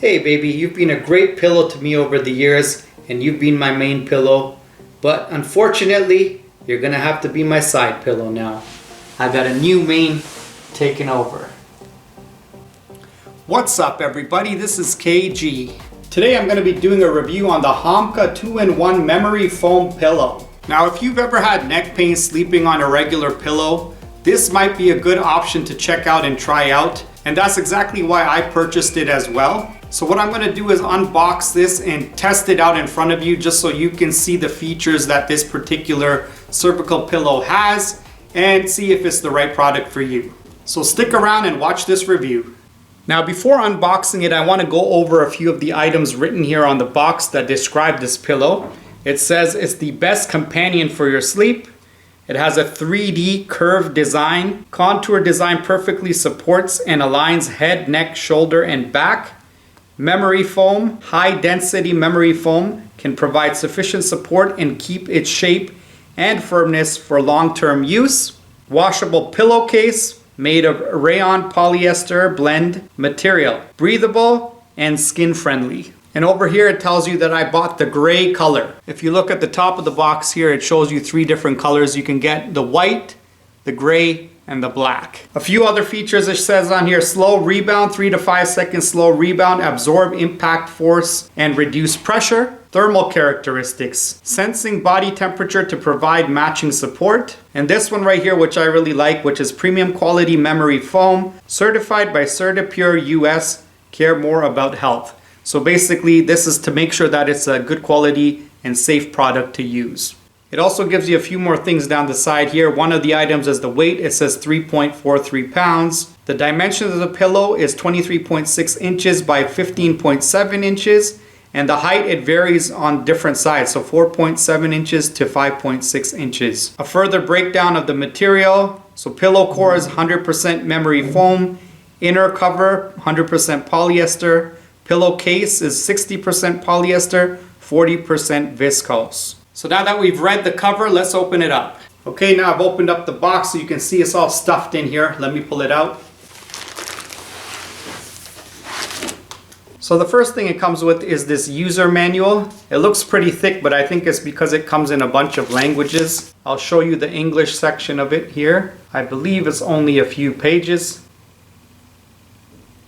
Hey baby, you've been a great pillow to me over the years and you've been my main pillow, but unfortunately you're gonna have to be my side pillow now. I got a new main taking over. What's up everybody, this is KG. Today I'm going to be doing a review on the HOMCA 2-in-1 Memory Foam Pillow. Now if you've ever had neck pain sleeping on a regular pillow, this might be a good option to check out and try out, and that's exactly why I purchased it as well. So what I'm going to do is unbox this and test it out in front of you just so you can see the features that this particular cervical pillow has and see if it's the right product for you. So stick around and watch this review. Now before unboxing it, I want to go over a few of the items written here on the box that describe this pillow. It says it's the best companion for your sleep. It has a 3D curved design. Contour design perfectly supports and aligns head, neck, shoulder, and back. Memory foam, high density memory foam can provide sufficient support and keep its shape and firmness for long-term use. Washable pillowcase made of rayon polyester blend material. Breathable and skin friendly. And over here it tells you that I bought the gray color. If you look at the top of the box here, it shows you 3 different colors. You can get the white, the gray, and the black. A few other features it says on here: slow rebound, 3 to 5 seconds slow rebound, absorb impact force and reduce pressure. Thermal characteristics, sensing body temperature to provide matching support. And this one right here, which I really like, which is premium quality memory foam, certified by CertiPUR-US, care more about health. So basically this is to make sure that it's a good quality and safe product to use. It also gives you a few more things down the side here. One of the items is the weight. It says 3.43 pounds. The dimensions of the pillow is 23.6 inches by 15.7 inches. And the height, it varies on different sides. So 4.7 inches to 5.6 inches. A further breakdown of the material. So pillow core is 100% memory foam. Inner cover, 100% polyester. Pillowcase is 60% polyester, 40% viscose. So now that we've read the cover, let's open it up. Okay, now I've opened up the box so you can see it's all stuffed in here. Let me pull it out. So the first thing it comes with is this user manual. It looks pretty thick, but I think it's because it comes in a bunch of languages. I'll show you the English section of it here. I believe it's only a few pages.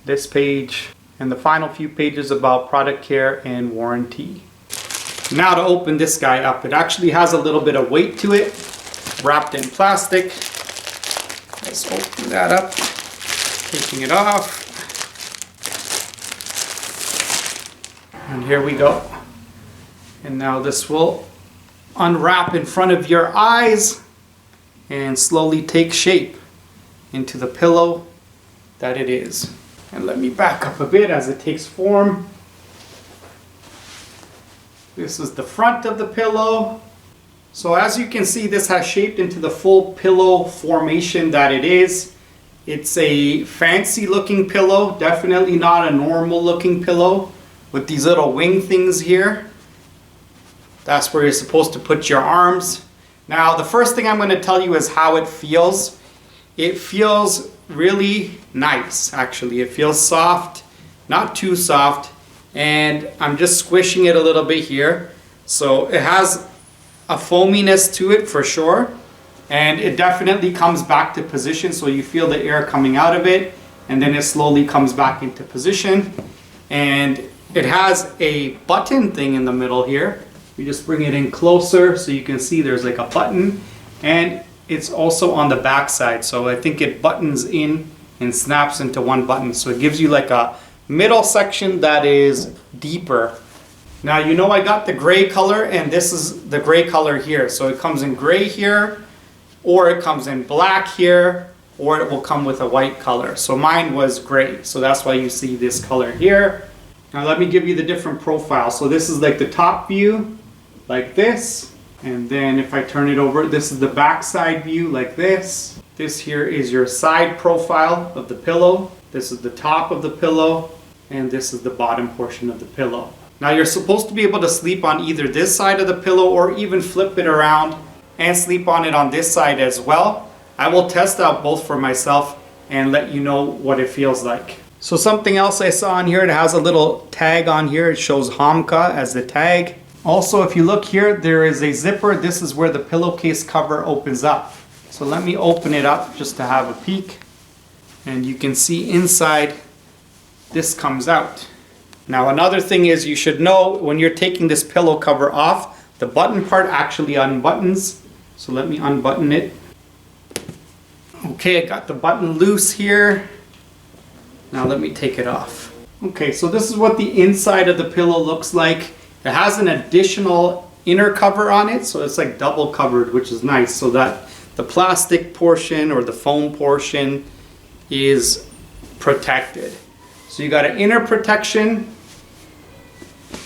This page, and the final few pages about product care and warranty. Now to open this guy up, it actually has a little bit of weight to it, wrapped in plastic. Let's open that up, taking it off. And here we go. And now this will unwrap in front of your eyes and slowly take shape into the pillow that it is. And let me back up a bit as it takes form. This is the front of the pillow. So as you can see, this has shaped into the full pillow formation that it is. It's a fancy looking pillow, definitely not a normal looking pillow with these little wing things here. That's where you're supposed to put your arms. Now the first thing I'm going to tell you is how it feels. It feels really nice, actually. It feels soft, not too soft, and I'm just squishing it a little bit here. So it has a foaminess to it for sure, and it definitely comes back to position, so you feel the air coming out of it, and then it slowly comes back into position. And it has a button thing in the middle here. You just bring it in closer so you can see there's like a button, and it's also on the back side, so I think it buttons in and snaps into one button, so it gives you like a middle section that is deeper. Now you know I got the gray color, and this is the gray color here, so it comes in gray here, or it comes in black here, or it will come with a white color. So mine was gray, so that's why you see this color here. Now let me give you the different profiles. So this is like the top view, like this. And then if I turn it over, this is the back side view like this. This here is your side profile of the pillow. This is the top of the pillow. And this is the bottom portion of the pillow. Now you're supposed to be able to sleep on either this side of the pillow or even flip it around and sleep on it on this side as well. I will test out both for myself and let you know what it feels like. So something else I saw on here, it has a little tag on here. It shows HOMCA as the tag. Also, if you look here, there is a zipper. This is where the pillowcase cover opens up. So let me open it up just to have a peek. And you can see inside, this comes out. Now another thing is you should know when you're taking this pillow cover off, the button part actually unbuttons. So let me unbutton it. Okay, I got the button loose here. Now let me take it off. Okay, so this is what the inside of the pillow looks like. It has an additional inner cover on it, so it's like double covered, which is nice, so that the plastic portion or the foam portion is protected. So you got an inner protection,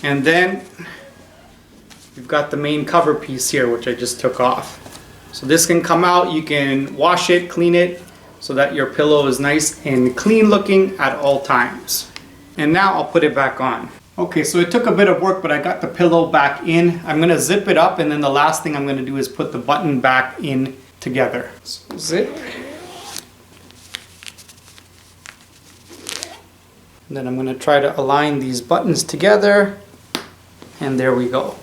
and then you've got the main cover piece here, which I just took off. So this can come out, you can wash it, clean it, so that your pillow is nice and clean looking at all times. And now I'll put it back on. Okay, so it took a bit of work, but I got the pillow back in. I'm gonna zip it up, and then the last thing I'm gonna do is put the button back in together. So zip. And then I'm gonna try to align these buttons together. And there we go,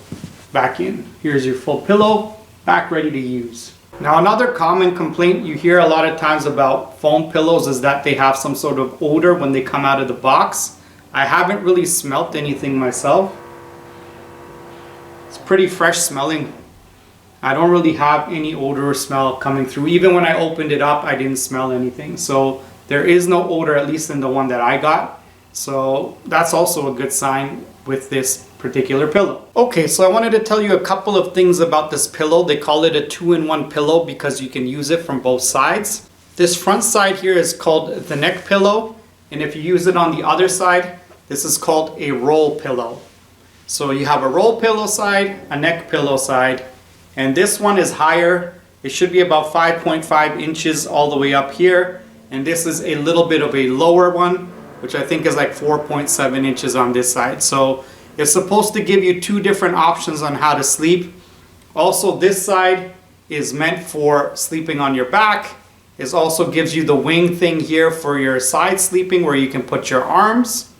back in. Here's your full pillow, back ready to use. Now another common complaint you hear a lot of times about foam pillows is that they have some sort of odor when they come out of the box. I haven't really smelt anything myself. It's pretty fresh smelling. I don't really have any odor or smell coming through. Even when I opened it up, I didn't smell anything. So there is no odor, at least in the one that I got. So that's also a good sign with this particular pillow. Okay, so I wanted to tell you a couple of things about this pillow. They call it a 2-in-1 pillow because you can use it from both sides. This front side here is called the neck pillow, and if you use it on the other side, this is called a roll pillow. So you have a roll pillow side, a neck pillow side, and this one is higher. It should be about 5.5 inches all the way up here, and this is a little bit of a lower one, which I think is like 4.7 inches on this side. So it's supposed to give you two different options on how to sleep. Also, this side is meant for sleeping on your back. It also gives you the wing thing here for your side sleeping where you can put your arms.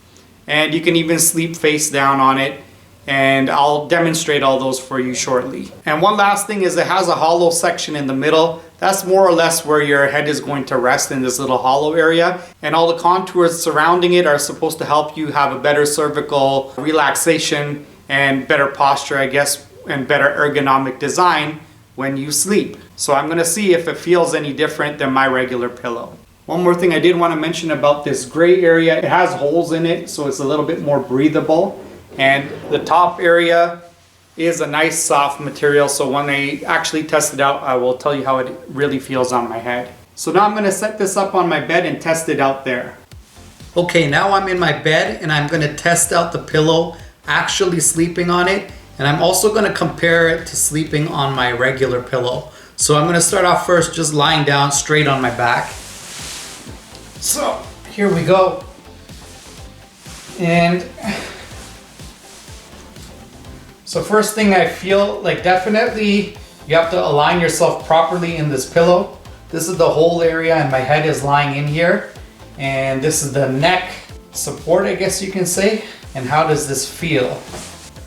And you can even sleep face down on it. And I'll demonstrate all those for you shortly. And one last thing is it has a hollow section in the middle. That's more or less where your head is going to rest, in this little hollow area. And all the contours surrounding it are supposed to help you have a better cervical relaxation and better posture, I guess, and better ergonomic design when you sleep. So I'm gonna see if it feels any different than my regular pillow. One more thing I did want to mention about this gray area, it has holes in it, so it's a little bit more breathable. And the top area is a nice soft material, so when I actually test it out, I will tell you how it really feels on my head. So now I'm going to set this up on my bed and test it out there. Okay, now I'm in my bed and I'm going to test out the pillow, actually sleeping on it, and I'm also going to compare it to sleeping on my regular pillow. So I'm going to start off first just lying down straight on my back. So here we go. And so first thing I feel like, definitely you have to align yourself properly in this pillow. This is the whole area and my head is lying in here. And this is the neck support, I guess you can say. And how does this feel?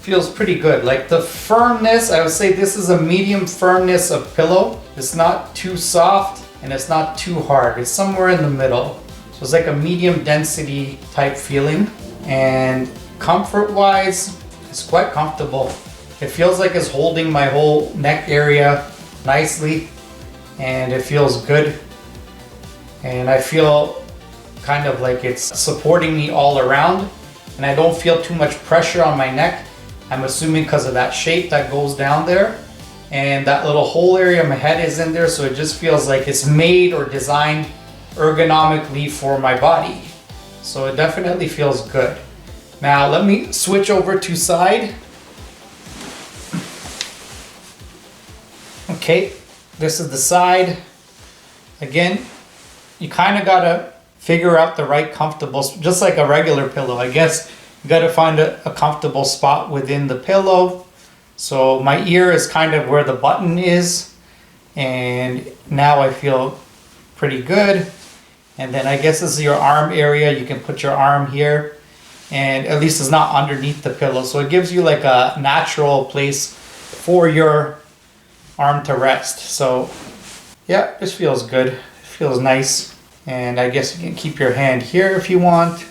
Feels pretty good. Like the firmness, I would say this is a medium firmness of pillow. It's not too soft and it's not too hard. It's somewhere in the middle. So it's like a medium density type feeling. And comfort wise, it's quite comfortable. It feels like it's holding my whole neck area nicely, and it feels good. And I feel kind of like it's supporting me all around, and I don't feel too much pressure on my neck. I'm assuming because of that shape that goes down there, and that little hole area my head is in there, so it just feels like it's made or designed ergonomically for my body. So it definitely feels good. Now let me switch over to side. Okay, this is the side. Again, you kind of gotta figure out the right comfortable, just like a regular pillow, I guess. You gotta find a comfortable spot within the pillow. So my ear is kind of where the button is, and now I feel pretty good. And then I guess this is your arm area. You can put your arm here, and at least it's not underneath the pillow. So it gives you like a natural place for your arm to rest. So yeah, this feels good. It feels nice. And I guess you can keep your hand here if you want.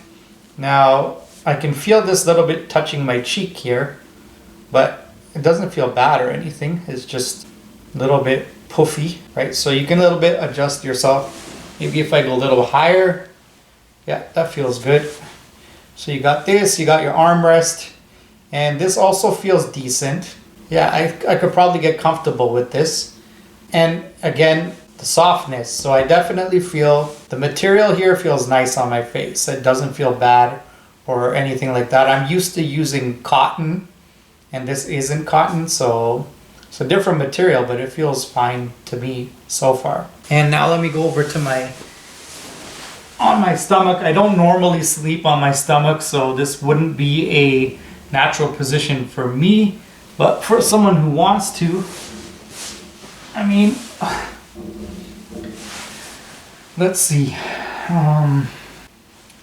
Now I can feel this little bit touching my cheek here, but it doesn't feel bad or anything. It's just a little bit puffy, right? So you can a little bit adjust yourself. Maybe if I go a little higher, yeah, that feels good. So you got this, you got your armrest, and this also feels decent. Yeah, I could probably get comfortable with this. And again, the softness. So I definitely feel the material here feels nice on my face. It doesn't feel bad or anything like that. I'm used to using cotton, and this isn't cotton, so it's a different material, but it feels fine to me so far. And now let me go over to on my stomach. I don't normally sleep on my stomach, so this wouldn't be a natural position for me, but for someone who wants to, I mean, let's see.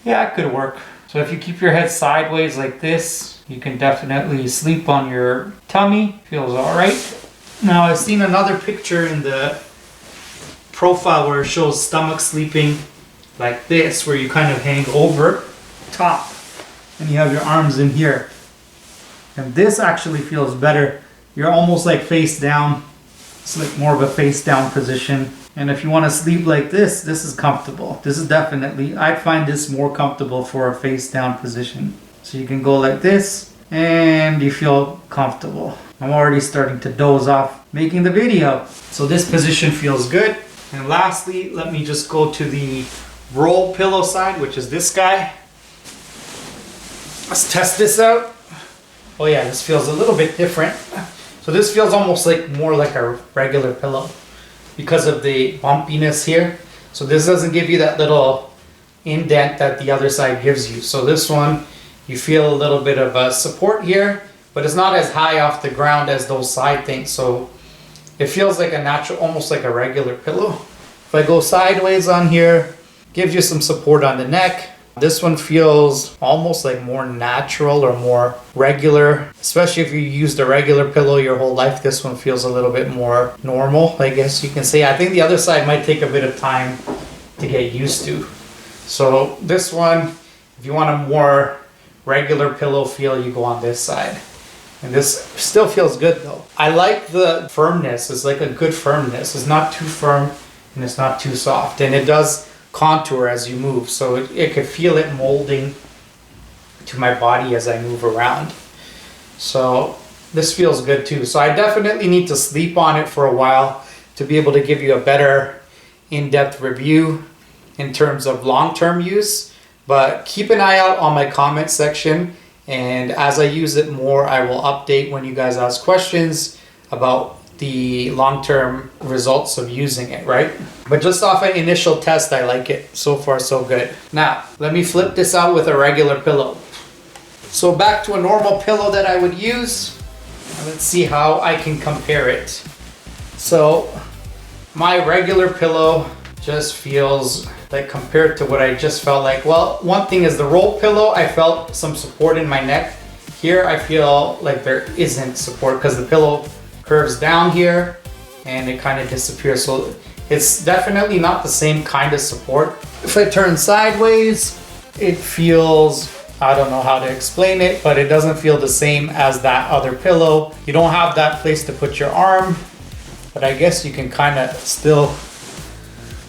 Yeah, it could work. So if you keep your head sideways like this, you can definitely sleep on your tummy. Feels all right. Now I've seen another picture in the profile where it shows stomach sleeping like this, where you kind of hang over top and you have your arms in here. And this actually feels better. You're almost like face down. It's like more of a face down position. And if you want to sleep like this is comfortable. This is definitely, I find this more comfortable for a face down position. So you can go like this and you feel comfortable. I'm already starting to doze off making the video. So this position feels good. And lastly, let me just go to the roll pillow side, which is this guy. Let's test this out. Oh yeah, this feels a little bit different. So this feels almost like more like a regular pillow because of the bumpiness here. So this doesn't give you that little indent that the other side gives you. So this one, you feel a little bit of a support here, but it's not as high off the ground as those side things. So it feels like a natural, almost like a regular pillow. If I go sideways on here, gives you some support on the neck. This one feels almost like more natural or more regular, especially if you used a regular pillow your whole life. This one feels a little bit more normal, I guess you can say. I think the other side might take a bit of time to get used to. So this one, if you want a more regular pillow feel, you go on this side. And this still feels good though. I like the firmness. It's like a good firmness. It's not too firm and it's not too soft. And it does contour as you move. So it could feel it molding to my body as I move around. So this feels good too. So I definitely need to sleep on it for a while to be able to give you a better in-depth review in terms of long-term use. But keep an eye out on my comment section. And as I use it more, I will update when you guys ask questions about the long-term results of using it, right? But just off an initial test, I like it. So far, so good. Now, let me flip this out with a regular pillow. So back to a normal pillow that I would use. Let's see how I can compare it. So my regular pillow just feels like, compared to what I just felt like, well, one thing is the roll pillow, I felt some support in my neck. Here I feel like there isn't support because the pillow curves down here and it kind of disappears. So it's definitely not the same kind of support. If I turn sideways, it feels, I don't know how to explain it, but it doesn't feel the same as that other pillow. You don't have that place to put your arm, but I guess you can kind of still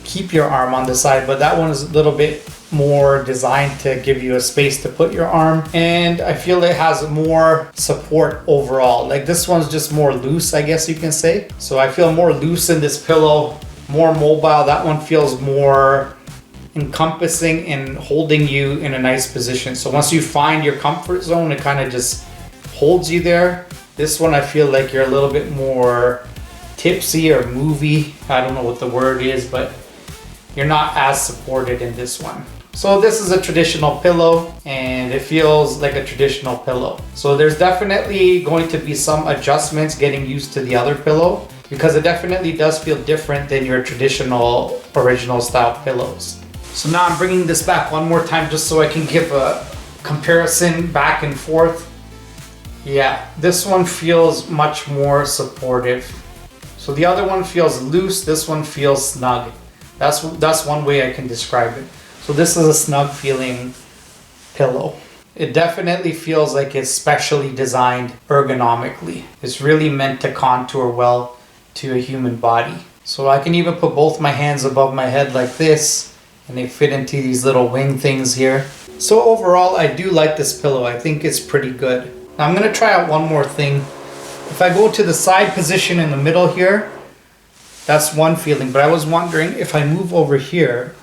keep your arm on the side, but that one is a little bit more designed to give you a space to put your arm. And I feel it has more support overall. Like this one's just more loose, I guess you can say. So I feel more loose in this pillow, more mobile. That one feels more encompassing and holding you in a nice position. So once you find your comfort zone, it kind of just holds you there. This one, I feel like you're a little bit more tipsy or movie. I don't know what the word is, but you're not as supported in this one. So this is a traditional pillow and it feels like a traditional pillow. So there's definitely going to be some adjustments getting used to the other pillow because it definitely does feel different than your traditional original style pillows. So now I'm bringing this back one more time just so I can give a comparison back and forth. Yeah, this one feels much more supportive. So the other one feels loose, this one feels snug. That's one way I can describe it. So this is a snug feeling pillow. It definitely feels like it's specially designed ergonomically. It's really meant to contour well to a human body. So I can even put both my hands above my head like this, and they fit into these little wing things here. So overall, I do like this pillow. I think it's pretty good. Now I'm gonna try out one more thing. If I go to the side position in the middle here, that's one feeling, but I was wondering if I move over here,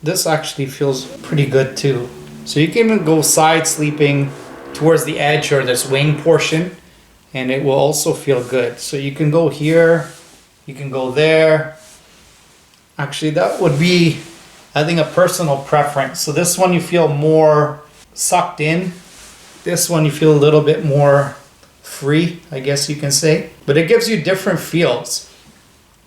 this actually feels pretty good too. So you can even go side sleeping towards the edge or this wing portion, and it will also feel good. So you can go here, you can go there. Actually, that would be, I think, a personal preference. So this one you feel more sucked in. This one you feel a little bit more free, I guess you can say. But it gives you different feels.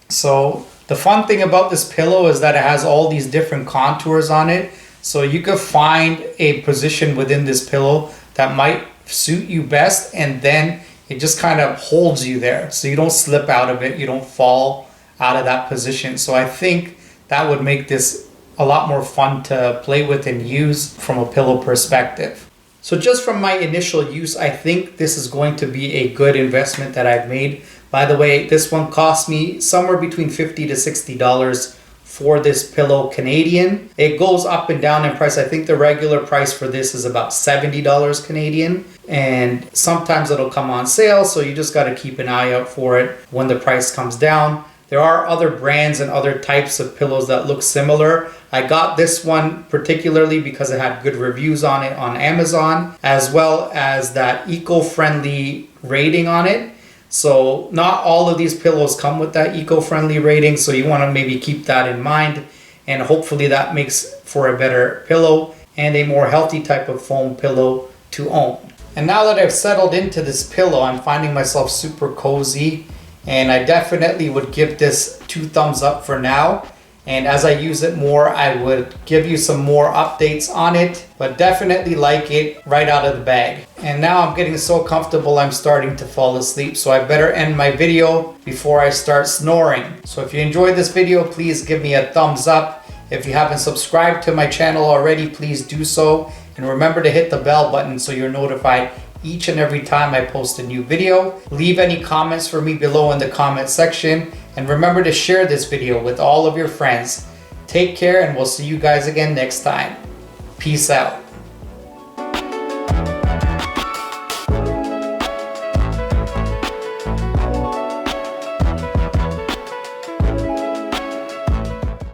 So the fun thing about this pillow is that it has all these different contours on it. So you could find a position within this pillow that might suit you best, and then it just kind of holds you there. So you don't slip out of it, you don't fall out of that position. So I think that would make this a lot more fun to play with and use from a pillow perspective. So just from my initial use, I think this is going to be a good investment that I've made. By the way, this one cost me somewhere between $50 to $60 for this pillow Canadian. It goes up and down in price. I think the regular price for this is about $70 Canadian, and sometimes it'll come on sale, so you just got to keep an eye out for it when the price comes down. There are other brands and other types of pillows that look similar. I got this one particularly because it had good reviews on it on Amazon, as well as that eco-friendly rating on it. So not all of these pillows come with that eco-friendly rating, so you want to maybe keep that in mind, and hopefully that makes for a better pillow and a more healthy type of foam pillow to own. And now that I've settled into this pillow, I'm finding myself super cozy, and I definitely would give this 2 thumbs up for now. And as I use it more, I would give you some more updates on it, but definitely like it right out of the bag. And now I'm getting so comfortable, I'm starting to fall asleep. So I better end my video before I start snoring. So if you enjoyed this video, please give me a thumbs up. If you haven't subscribed to my channel already, please do so. And remember to hit the bell button so you're notified each and every time I post a new video. Leave any comments for me below in the comment section. And remember to share this video with all of your friends. Take care, and we'll see you guys again next time. Peace out.